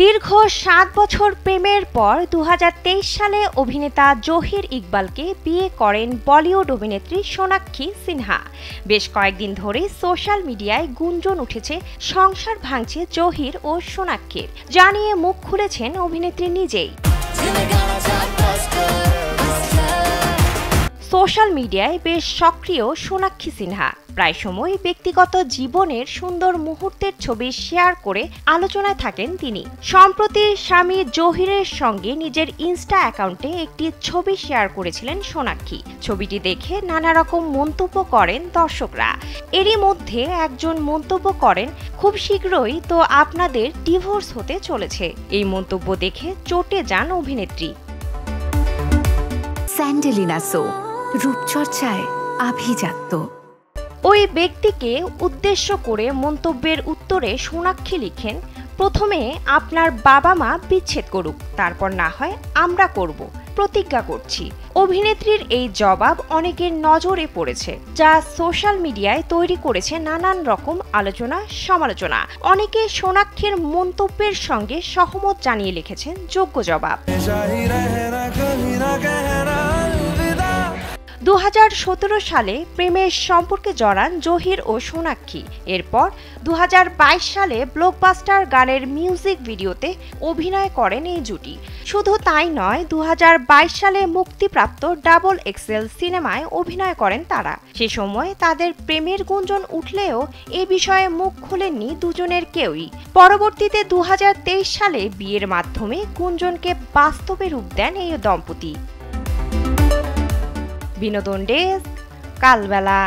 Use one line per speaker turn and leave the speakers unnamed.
দীর্ঘ ৭ বছর প্রেমের পর ২০২৩ সালে অভিনেতা জহির ইকবালকে বিয়ে করেন বলিউড অভিনেত্রী সোনাক্ষী সিনহা। বেশ কয়েকদিন ধরে সোশ্যাল মিডিয়ায় গুঞ্জন উঠেছে সংসার ভাঙছে জহির ও সোনাক্ষীর, যা নিয়ে মুখ খুলেছেন অভিনেত্রী নিজেই। সোশ্যাল মিডিয়ায় বেশ সক্রিয় সোনাক্ষী সিনহা প্রায় সময় ব্যক্তিগত জীবনের সুন্দর মুহূর্তের ছবি শেয়ার করে আলোচনায় থাকেন তিনি। সম্প্রতি স্বামী জহিরের সঙ্গে নিজের ইনস্টা অ্যাকাউন্টে একটি ছবি শেয়ার করেছিলেন সোনাক্ষী। ছবিটি দেখে নানা রকম মন্তব্য করেন দর্শকরা। এরই মধ্যে একজন মন্তব্য করেন, খুব শীঘ্রই তো আপনাদের ডিভোর্স হতে চলেছে। এই মন্তব্য দেখে চটে যান অভিনেত্রী।
স্যান্ডেলিনা সো, রূপচর্চায় আভিজাত্য।
ওই ব্যক্তিকে উদ্দেশ্য করে মন্তব্যের উত্তরে সোনাক্ষী লিখেন, প্রথমে আপনার বাবা মা বিচ্ছেদ করুক, তারপর না হয় আমরা করব, প্রতিজ্ঞা করছি। অভিনেত্রীর এই জবাব অনেকের নজরে পড়েছে, যা সোশ্যাল মিডিয়ায় তৈরি করেছে নানান রকম আলোচনা সমালোচনা। অনেকে সোনাক্ষীর মন্তব্যের সঙ্গে সহমত জানিয়ে লিখেছেন যোগ্য জবাব। ২০১৭ সালে প্রেমের সম্পর্কে জড়ান জহির ও সোনাক্ষী। এরপর ২০২২ সালে ব্লকবাস্টার গানের মিউজিক ভিডিওতে অভিনয় করেন এই জুটি। শুধু তাই নয়, ২০২২ সালে মুক্তিপ্রাপ্ত ডাবল এক্সেল সিনেমায় অভিনয় করেন তারা। সে সময় তাদের প্রেমের গুঞ্জন উঠলেও এ বিষয়ে মুখ খোলেননি দুজনের কেউই। পরবর্তীতে ২০২৩ সালে বিয়ের মাধ্যমে গুঞ্জনকে বাস্তবে রূপ দেন এই দম্পতি। বিনোদন ডেস্ক, কালবেলা।